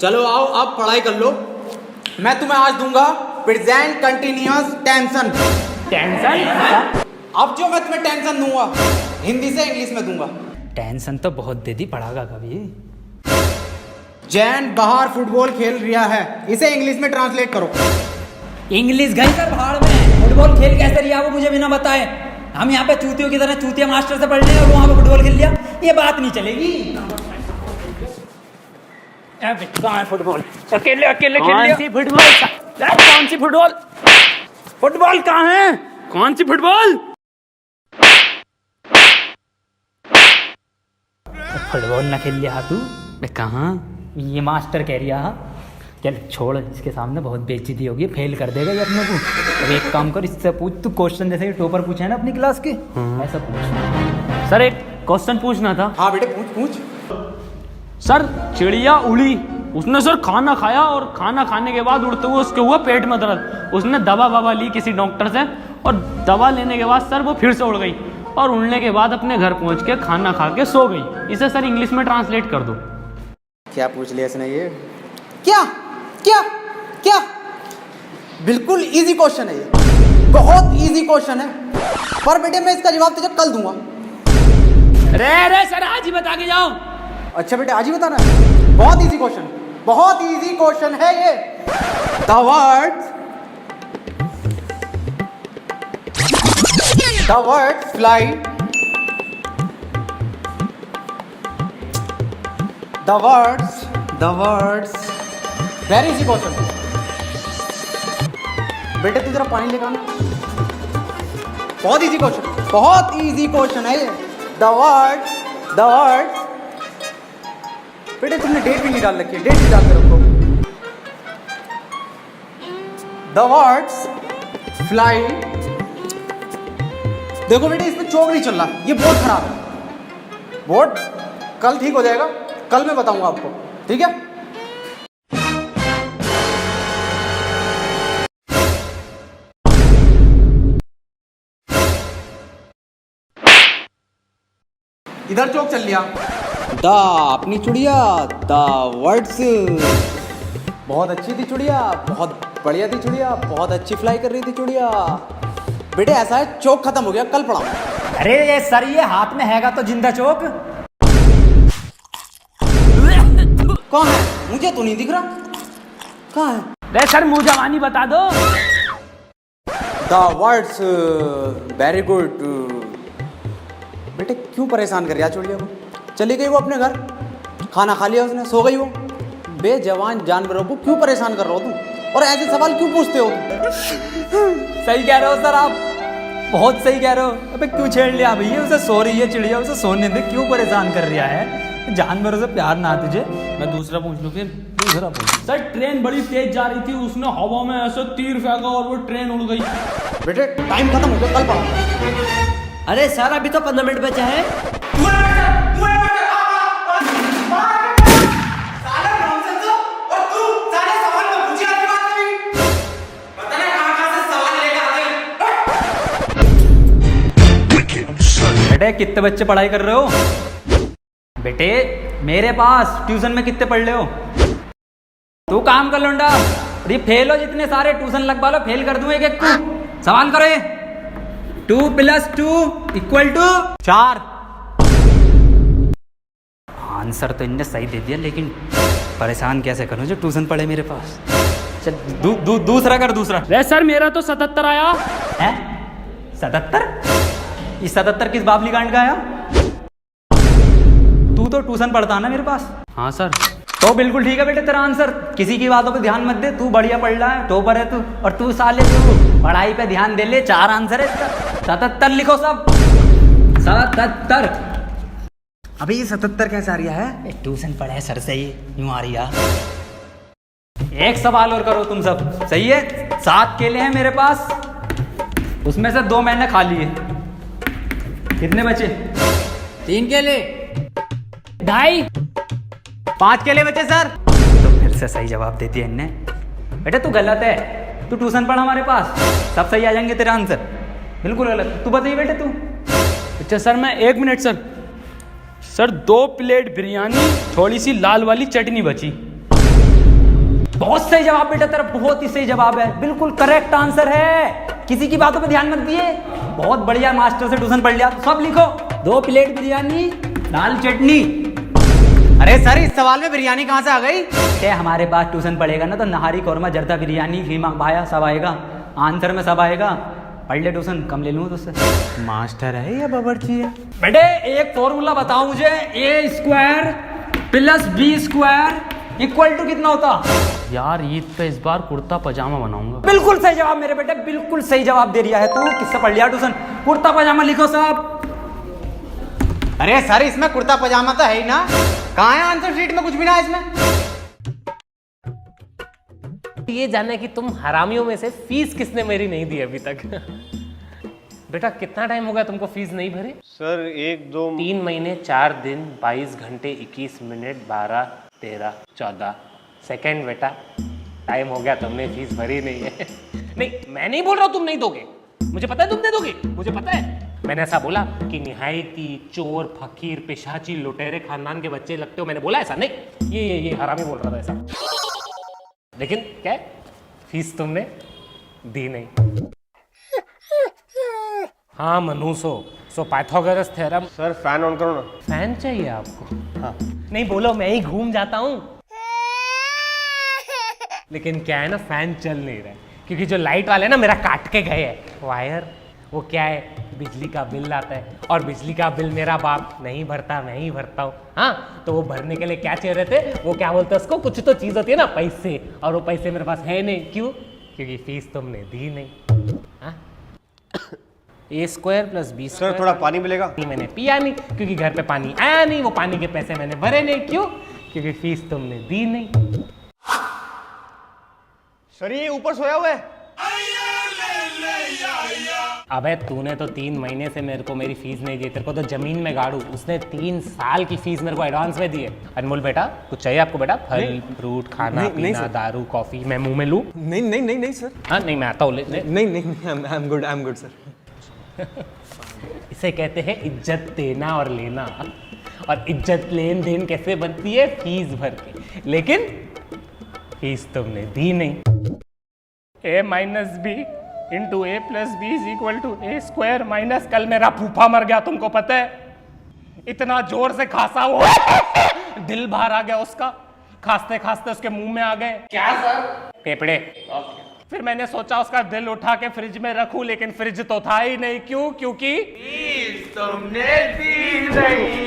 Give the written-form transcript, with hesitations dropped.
चलो आओ अब पढ़ाई कर लो। मैं तुम्हें आज दूंगा प्रेजेंट कंटिन्यूअस टेंशन। टेंशन? अब जो मैं तुम्हें टेंशन दूंगा हिंदी से इंग्लिश में दूंगा। टेंशन तो बहुत दे दी, पढ़ागा कभी। जैन बाहर फुटबॉल खेल रहा है, इसे इंग्लिश में ट्रांसलेट करो। इंग्लिश गई सर भाड़ में, फुटबॉल खेल कैसे रिया वो मुझे बिना बताए। हम यहाँ पे चूतियों की तरह चूतिया मास्टर से पढ़ रहे हैं और वहाँ पे फुटबॉल खेल लिया, ये बात नहीं चलेगी। कहाँ है फुटबॉल? अकेले अकेले खेल लिया। कौन सी फुटबॉल? फुटबॉल कहाँ है? कौन सी फुटबॉल? फुटबॉल ना खेल लिया तू? मैं कहाँ? ये मास्टर कह रिया। चल छोड़, इसके सामने बहुत बेइज्जती होगी, फेल कर देगा ये अपने को। अब एक काम कर, इससे पूछ तू क्वेश्चन, जैसे टॉपर पूछे है ना अपनी क्लास के, ऐसा पूछ। सर एक क्वेश्चन पूछना था। हाँ बेटे पूछ पूछ। सर चिड़िया उड़ी, उसने सर खाना खाया और खाना खाने के बाद उड़ते हुए उसके हुआ पेट में दर्द। उसने दवा ववा ली किसी डॉक्टर से और दवा लेने के बाद सर वो फिर से उड़ गई और उड़ने के बाद अपने घर पहुंच के खाना खा के सो गई। इसे सर इंग्लिश में ट्रांसलेट कर दो। क्या पूछ लिया इसने ये? क्या क्या क्या? बिल्कुल इजी क्वेश्चन है ये, बहुत इजी क्वेश्चन है, पर बेटे मैं इसका जवाब तुझे कल दूंगा। रे सर आज ही बता के जाओ। अच्छा बेटे आज ही बताना है? बहुत इजी क्वेश्चन, बहुत इजी क्वेश्चन है ये। The word fly, the words very easy question. बेटे तू जरा पानी लेकर आना। बहुत इजी क्वेश्चन, बहुत इजी क्वेश्चन है ये। द वर्ड्स बेटे तुमने डेट भी नहीं डाल रखी है, डेट भी डाल के रखो। The words fly. देखो बेटे इसमें चौक नहीं चल रहा, ये बोर्ड खराब है। बोर्ड कल ठीक हो जाएगा, कल मैं बताऊंगा आपको, ठीक है? इधर चौक चल लिया। द अपनी चुड़िया, द वर्ड्स। बहुत अच्छी थी चुड़िया, बहुत बढ़िया थी चुड़िया, बहुत अच्छी फ्लाई कर रही थी चुड़िया। बेटे ऐसा है चौक खत्म हो गया, कल पढ़ाऊंगा। अरे ये सर ये हाथ में हैगा तो जिंदा चौक। कहाँ है? मुझे तो नहीं दिख रहा, कहाँ है? रे सर मुँह जवानी बता दो। The words very good. बेटे क्यों परेशान कर रहा चुड़िया को? चली गई वो अपने घर, खाना खा लिया उसने, सो गई वो। बेजवान जानवरों को क्यों परेशान कर रहे हो तुम, और ऐसे सवाल क्यों पूछते हो तुम? सही कह रहे हो सर आप, बहुत सही कह रहे हो। अबे क्यों छेड़ लिया भैया? उसे सो रही है चिड़िया, उसे सोने दे, क्यों परेशान कर रहा है? जानवरों से प्यार ना तुझे? मैं दूसरा पूछ लूँ फिर। दूसरा पूछ। सर ट्रेन बड़ी तेज जा रही थी, उसने हवा में ऐसे तीर फेंका और वो ट्रेन उड़ गई। बेटे टाइम खत्म हो गया, कल पढ़ाऊंगा। अरे सर अभी तो 15 मिनट बचा है। बेटे कितने बच्चे पढ़ाई कर रहे हो? बेटे मेरे पास ट्यूशन में कितने पढ़ रहे हो? तू काम कर लौंडा, ये फेल हो जितने सारे ट्यूशन लगवा लो, फेल कर दूं एक एक को। सवाल करो। 2 + 2 = 4। आंसर तो इनने सही दे दिया, लेकिन परेशान कैसे करूं जो ट्यूशन पढ़े मेरे पास। चल दूसरा कर, दूसरा। रे सर मेरा तो 77 आया है। 77? ये 77 किस बाबली कांड का आया? तू तो ट्यूशन पढ़ता ना मेरे पास। हाँ सर। तो बिल्कुल ठीक है बेटे तेरा आंसर, किसी की बातों पे ध्यान मत दे, तू बढ़िया पढ़ रहा है, टॉपर है तू। और तू साले तू पढ़ाई पे ध्यान दे ले। 4 आंसर है इसका। 77 लिखो सब। 77। अबे ये 77 कैसे आ रहा है? ट्यूशन पढ़े सर से ही यूं आ रही है। एक सवाल और करो तुम सब, सही है? 7 केले हैं मेरे पास, उसमें से 2 मैंने खा लिए, कितने बचे? 3 केले। 2.5। 5 केले बचे सर। तो फिर से सही जवाब दे दिया इनने। बेटे तू गलत है, तू ट्यूशन पढ़ हमारे पास, सब सही आ जाएंगे तेरा आंसर। बिल्कुल गलत। तू बताइए बेटे तू। अच्छा सर मैं 1 मिनट सर 2 प्लेट बिरयानी, थोड़ी सी लाल वाली चटनी बची। बहुत सही जवाब बेटा तेरा, बहुत ही सही जवाब है, बिल्कुल करेक्ट आंसर है। किसी की बातों पे ध्यान मत दिए, बहुत बढ़िया मास्टर से ट्यूशन पढ़ लिया। तो सब लिखो, 2 प्लेट बिरयानी, दाल चटनी। अरे सर इस सवाल में बिरयानी कहाँ से आ गई? ते हमारे पास ट्यूशन पढ़ेगा ना तो नहारी कौरमा जर्दा बिरयानी खीमा भाया सब आएगा, आंसर में सब आएगा। पढ़ ले ट्यूशन, कम ले लूँ तुझसे। मास्टर है या बावर्ची है? बेटे एक फॉर्मूला बताओ मुझे, a² + b² इक्वल टू कितना होता? यार ईद पे इस बार कुर्ता पजामा बनाऊंगा। बिल्कुल सही जवाब मेरे बेटे, बिल्कुल सही जवाब दे दिया है तू। किससे पढ़ लिया ट्यूशन? कुर्ता पजामा लिखो सब। अरे सर इसमें कुर्ता पजामा तो है ही ना, कहाँ है आंसर शीट में? कुछ भी ना है इसमें। ये जानना कि तुम हरामियों में से फीस किसने मेरी नहीं दी अभी तक? बेटा कितना टाइम हो गया तुमको फीस नहीं भरे? सर 1 2 3 महीने 4 दिन 22 घंटे 21 मिनट 12 13 14 सेकेंड बेटा, टाइम हो गया, तुमने फीस भरी नहीं है। नहीं मैं नहीं बोल रहा हूँ तुम नहीं दोगे, मुझे पता है तुम दे दोगे, मुझे पता है। मैंने ऐसा बोला कि निहायती चोर फकीर पिशाची लुटेरे खानदान के बच्चे लगते हो, मैंने बोला ऐसा नहीं। ये हरामी बोल रहा था ऐसा। लेकिन क्या है, फीस तुमने दी नहीं। हाँ मनुसो, so Pythagoras theorem. Sir fan on करो ना। फैन चाहिए आपको? हाँ। नहीं बोलो, मैं ही घूम जाता हूँ। लेकिन क्या है ना, फैन चल नहीं रहा है क्योंकि जो लाइट वाले ना मेरा काट के गए हैं वायर। वो क्या है, बिजली का बिल आता है और बिजली का बिल मेरा बाप नहीं भरता, मैं ही भरता हूँ। हाँ तो वो भरने के लिए क्या चाहिए रहते, वो क्या बोलते हैं उसको, कुछ तो चीज़ होती है ना, पैसे, और वो पैसे मेरे पास है नहीं। क्यों? क्योंकि फीस तुमने दी नहीं। हाँ a² + b²। सर थोड़ा पानी मिलेगा? नहीं मैंने पिया नहीं क्योंकि घर पे पानी आया नहीं, वो पानी के पैसे मैंने भरे नहीं। क्यों? क्योंकि फीस तुमने दी नहीं। सर ये ऊपर सोया हुआ है। अबे तूने तो 3 महीने से मेरे को मेरी फीस नहीं दी, तेरे को तो जमीन में गाड़ू। उसने 3 साल की फीस मेरे को एडवांस में दी है। अनमोल बेटा कुछ चाहिए आपको? बेटा फल फ्रूट खाना पीना दारू कॉफी मैं मुंह में लूं? नहीं सर। हाँ नहीं मैं आता हूँ। नहीं आई एम गुड सर। इसे कहते हैं इज्जत देना और लेना। और इज्जत लेन देन कैसे बनती है? फीस भर के। लेकिन फीस तुमने दी नहीं। a - b × a + b = a² minus, कल मेरा फूफा मर गया तुमको पता है? इतना जोर से खांसा वो दिल बाहर आ गया उसका, खांसते खांसते उसके मुंह में आ गए। क्या सर? फेफड़े। फिर मैंने सोचा उसका दिल उठा के फ्रिज में रखूं, लेकिन फ्रिज तो था ही नहीं। क्यों? क्योंकि तुमने दी नहीं।